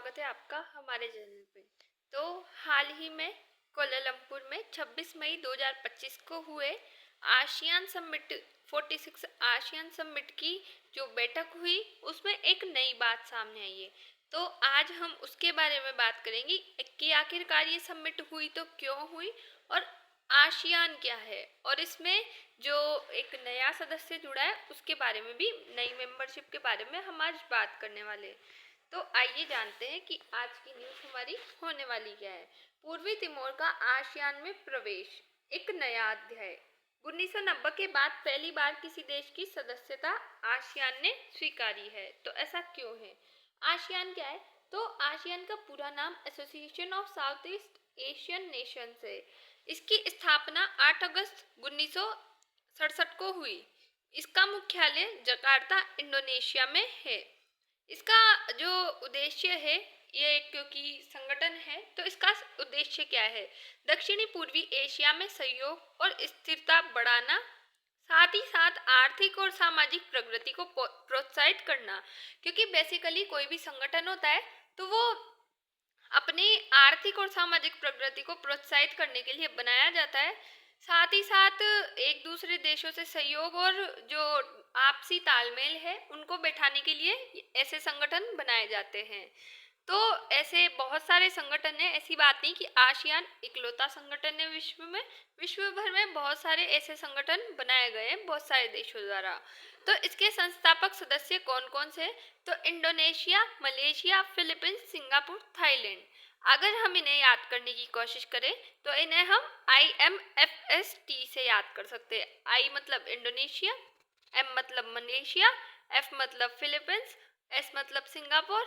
स्वागत है आपका हमारे चैनल पे। तो हाल ही में कोलालमपुर में 26 मई 2025 को हुए आसियान समिट 46 आसियान समिट की जो बैठक हुई उसमें एक नई बात सामने आई है। तो आज हम उसके बारे में बात करेंगे कि आखिरकार ये समिट हुई तो क्यों हुई और आसियान क्या है, और इसमें जो एक नया सदस्य जुड़ा है उसके बारे में भी, नई मेंबरशिप के बारे में हम आज बात करने वाले हैं। तो आइए जानते हैं कि आज की न्यूज़ हमारी होने वाली क्या है। पूर्वी तिमोर का आसियान में प्रवेश, एक नया अध्याय। 1990 के बाद पहली बार किसी देश की सदस्यता आसियान ने स्वीकारी है। तो ऐसा क्यों है? आसियान क्या है? तो आसियान का पूरा नाम association of south east Asian Nations है। इसकी स्थापना 8 अगस्त 1967 को हुई। इसका मुख्यालय जकार्ता इंडोनेशिया में है। इसका जो उद्देश्य है, ये क्योंकि संगठन है तो इसका उद्देश्य क्या है? दक्षिणी पूर्वी एशिया में सहयोग और स्थिरता बढ़ाना, साथ ही साथ आर्थिक और सामाजिक प्रगति को प्रोत्साहित करना। क्योंकि बेसिकली कोई भी संगठन होता है तो वो अपनी आर्थिक और सामाजिक प्रगति को प्रोत्साहित करने के लिए बनाया जाता है। साथ ही साथ एक दूसरे देशों से सहयोग और जो आपसी तालमेल है उनको बैठाने के लिए ऐसे संगठन बनाए जाते हैं। तो ऐसे बहुत सारे संगठन है, ऐसी बात नहीं कि आसियान इकलौता संगठन है विश्व में। विश्व भर में बहुत सारे ऐसे संगठन बनाए गए हैं बहुत सारे देशों द्वारा। तो इसके संस्थापक सदस्य कौन कौन से? तो Indonesia, Malaysia, Philippines, Singapore, Thailand. अगर हम इन्हें याद करने की कोशिश करें तो इन्हें हम IMFST से याद कर सकते हैं। I मतलब इंडोनेशिया, M मतलब मलेशिया, F मतलब फिलीपींस, S मतलब सिंगापुर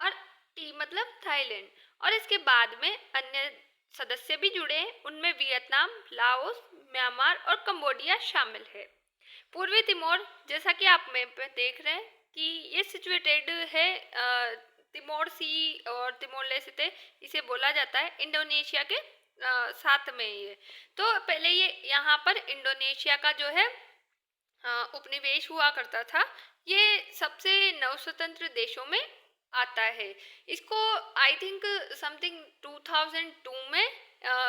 और T मतलब थाईलैंड। और इसके बाद में अन्य सदस्य भी जुड़े हैं, उनमें वियतनाम, लाओस, म्यांमार और कंबोडिया शामिल है। पूर्वी तिमोर, जैसा कि आप मैप पे देख रहे हैं कि ये सिचुएटेड है तिमोर सी और तिमोर लेस्ते इसे बोला जाता है, इंडोनेशिया के साथ में ये। तो पहले ये यहाँ पर इंडोनेशिया का जो है उपनिवेश हुआ करता था। ये सबसे नवस्वतंत्र देशों में आता है। इसको आई थिंक समथिंग 2002 में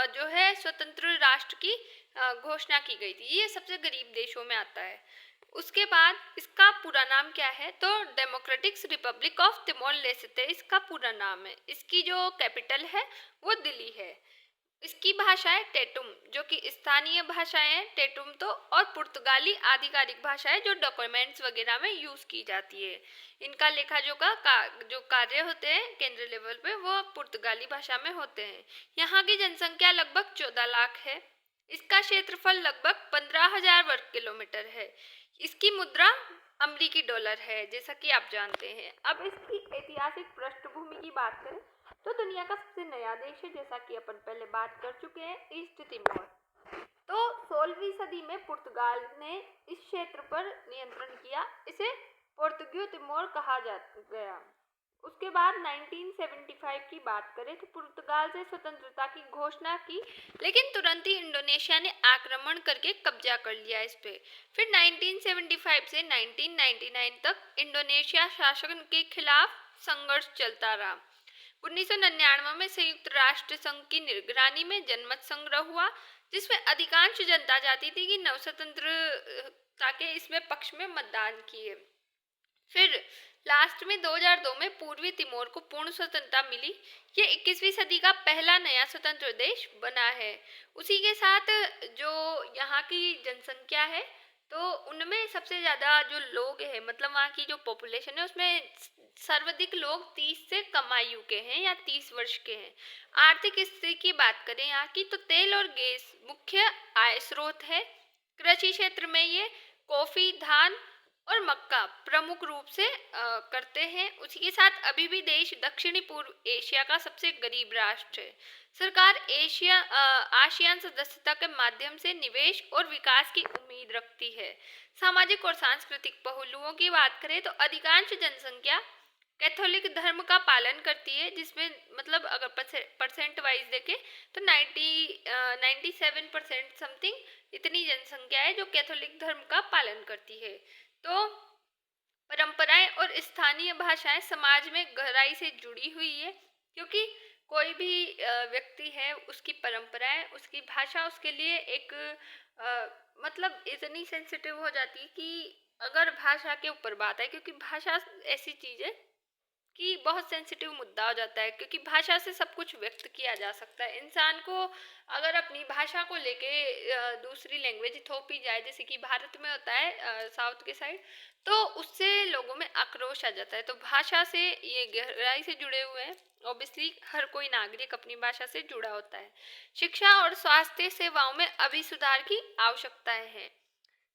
जो है स्वतंत्र राष्ट्र की घोषणा की गई थी। ये सबसे गरीब देशों में आता है। उसके बाद इसका पूरा नाम क्या है? तो democratic Republic of Timor Leste इसका पूरा नाम है। इसकी जो कैपिटल है वो दिल्ली है। इसकी भाषाएं टेटुम, जो कि स्थानीय भाषाएं हैं टेटुम, तो और पुर्तगाली आधिकारिक भाषाएं जो डॉक्यूमेंट्स वगैरह में यूज की जाती है। इनका लेखा जो कार्य होते हैं केंद्रीय लेवल पे वो पुर्तगाली भाषा में होते हैं। यहाँ की जनसंख्या लगभग 14 लाख है। इसका क्षेत्रफल लगभग 15,000 वर्ग किलोमीटर है। इसकी मुद्रा अमरीकी डॉलर है, जैसा कि आप जानते हैं। अब इसकी ऐतिहासिक पृष्ठभूमि की बात करें तो दुनिया का सबसे नया देश है, जैसा कि अपन पहले बात कर चुके हैं, ईस्ट तिमोर। तो 16वीं सदी में पुर्तगाल ने इस क्षेत्र पर नियंत्रण किया। इसे पोर्तुगीज तिमोर कहा गया। उसके बाद 1975 की बात करें तो पुर्तगाल से स्वतंत्रता की घोषणा की, लेकिन तुरंत ही इंडोनेशिया ने आक्रमण करके कब्जा कर लिया इस पे। फिर 1975 से 1999 तक इंडोनेशिया शासन के खिलाफ संघर्ष चलता रहा। 1999 में संयुक्त राष्ट्र संघ की निगरानी में जनमत संग्रह हुआ, जिसमें अधिकांश जनता चाहती थी कि नवस्वतंत्रता के इसमें पक्ष में मतदान किए। फिर लास्ट में 2002 में पूर्वी तिमोर को पूर्ण स्वतंत्रता मिली। ये 21वीं सदी का पहला नया स्वतंत्र देश बना है। उसी के साथ जो यहाँ की जनसंख्या है तो उनमें सबसे ज़्यादा जो लोग हैं, मतलब वहाँ की जो पॉपुलेशन है उसमें सर्वाधिक लोग 30 से कम आयु के हैं या 30 वर्ष के हैं। आर्थिक स्थिति की बात करें यहाँ की तो तेल और गैस मुख्य आय स्रोत है। कृषि क्षेत्र में ये कॉफी, धान और मक्का प्रमुख रूप से करते हैं। उसी के साथ अभी भी देश दक्षिणी पूर्व एशिया का सबसे गरीब राष्ट्र है। सरकार आसियान सदस्यता के माध्यम से निवेश और विकास की उम्मीद रखती है। सामाजिक और सांस्कृतिक पहलुओं की बात करें तो अधिकांश जनसंख्या कैथोलिक धर्म का पालन करती है, जिसमें मतलब अगर परसेंट वाइज देखें तो 97% समथिंग इतनी जनसंख्या है जो कैथोलिक धर्म का पालन करती है। तो परंपराएं और स्थानीय भाषाएं समाज में गहराई से जुड़ी हुई है, क्योंकि कोई भी व्यक्ति है, उसकी परंपराएं, उसकी भाषा उसके लिए एक मतलब इतनी सेंसिटिव हो जाती है कि अगर भाषा के ऊपर बात है, क्योंकि भाषा ऐसी चीज है कि बहुत सेंसिटिव मुद्दा हो जाता है, क्योंकि भाषा से सब कुछ व्यक्त किया जा सकता है। इंसान को अगर अपनी भाषा को लेके दूसरी लैंग्वेज थोपी जाए, जैसे कि भारत में होता है साउथ के साइड, तो उससे लोगों में आक्रोश आ जाता है। तो भाषा से ये गहराई से जुड़े हुए हैं। ऑब्वियसली हर कोई नागरिक अपनी भाषा से जुड़ा होता है। शिक्षा और स्वास्थ्य सेवाओं में अभी सुधार की आवश्यकता है।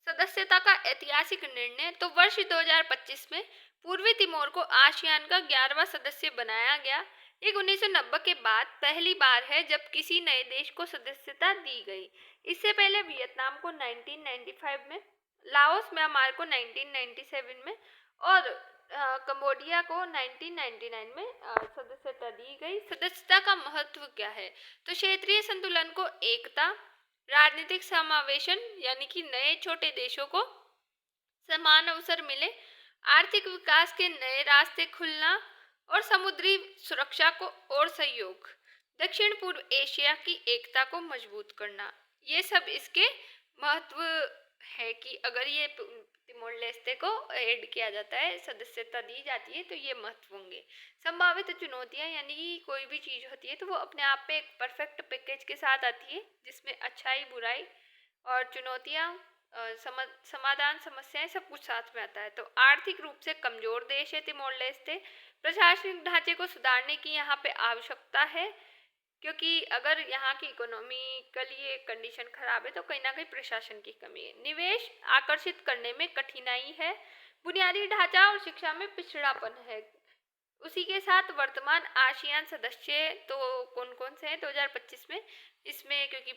सदस्यता का ऐतिहासिक निर्णय, तो वर्ष 2025 में पूर्वी तिमोर को आसियान का 11वां सदस्य बनाया गया। ये 1990 के बाद पहली बार है जब किसी नए देश को सदस्यता दी गई। इससे पहले वियतनाम को 1995 में, लाओस म्यांमार को 1997 में और कंबोडिया को 1999 में सदस्यता दी गई। सदस्यता का महत्व क्या है? तो क्षेत्रीय संतुलन को एकता, राजनीतिक समावेशन यानी कि नए छोटे देशों को समान अवसर मिले, आर्थिक विकास के नए रास्ते खुलना और समुद्री सुरक्षा को और सहयोग, दक्षिण पूर्व एशिया की एकता को मजबूत करना, ये सब इसके महत्व है कि अगर ये तिमोर लेस्ते को ऐड किया जाता है, सदस्यता दी जाती है, तो ये महत्व होंगे। संभावित चुनौतियां, यानी कि कोई भी चीज होती है तो वो अपने आप पे एक परफेक्ट पैकेज के साथ आती है, जिसमें अच्छाई बुराई और चुनौतियां, समाधान, समस्याएं, सब कुछ साथ में आता है। तो आर्थिक रूप से कमजोर देश है तिमोर लेस्ते। प्रशासनिक ढांचे को सुधारने की यहाँ पे आवश्यकता है, क्योंकि अगर यहाँ की इकोनॉमिकली ये कंडीशन खराब है तो कहीं ना कहीं प्रशासन की कमी है। निवेश आकर्षित करने में कठिनाई है। बुनियादी ढांचा और शिक्षा में पिछड़ापन है। उसी के साथ वर्तमान आसियान सदस्य तो कौन कौन से हैं 2025 में, इसमें क्योंकि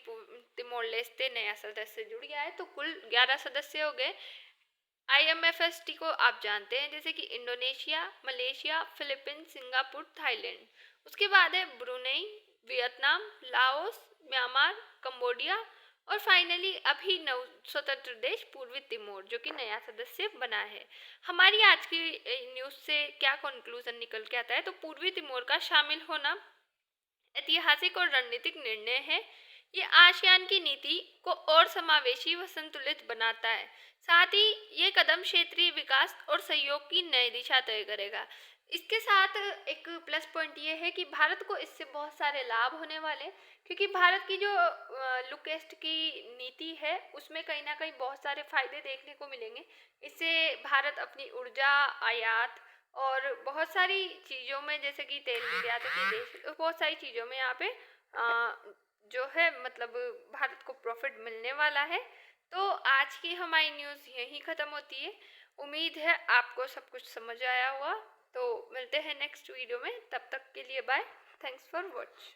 तिमोर लेस्ते नया सदस्य जुड़ गया है तो कुल 11 सदस्य हो गए। IMFST को आप जानते हैं, जैसे कि Indonesia, Malaysia, Philippines, Singapore, Thailand. उसके बाद है Brunei, Vietnam, Laos, Myanmar, Cambodia और फाइनली अभी नव स्वतंत्र देश पूर्वी तिमोर, जो कि नया सदस्य बना है। हमारी आज की न्यूज़ से क्या कंक्लूजन निकल के आता है? तो पूर्वी तिमोर का शामिल होना ऐतिहासिक और रणनीतिक निर्णय है। ये आसियान की नीति को और समावेशी व संतुलित बनाता है। साथ ही ये कदम क्षेत्रीय विकास और सहयोग की नई दिशा तय करेगा। इसके साथ एक प्लस पॉइंट ये है कि भारत को इससे बहुत सारे लाभ होने वाले, क्योंकि भारत की जो लुकेस्ट की नीति है उसमें कहीं ना कहीं बहुत सारे फायदे देखने को मिलेंगे। इससे भारत अपनी ऊर्जा आयात और बहुत सारी चीज़ों में, जैसे कि तेल निर्यात के देश, बहुत सारी चीज़ों में यहाँ पे जो है मतलब भारत को प्रॉफिट मिलने वाला है। तो आज की हमारी न्यूज़ यहीं ख़त्म होती है। उम्मीद है आपको सब कुछ समझ आया होगा। तो मिलते हैं नेक्स्ट वीडियो में, तब तक के लिए बाय। Thanks for watch.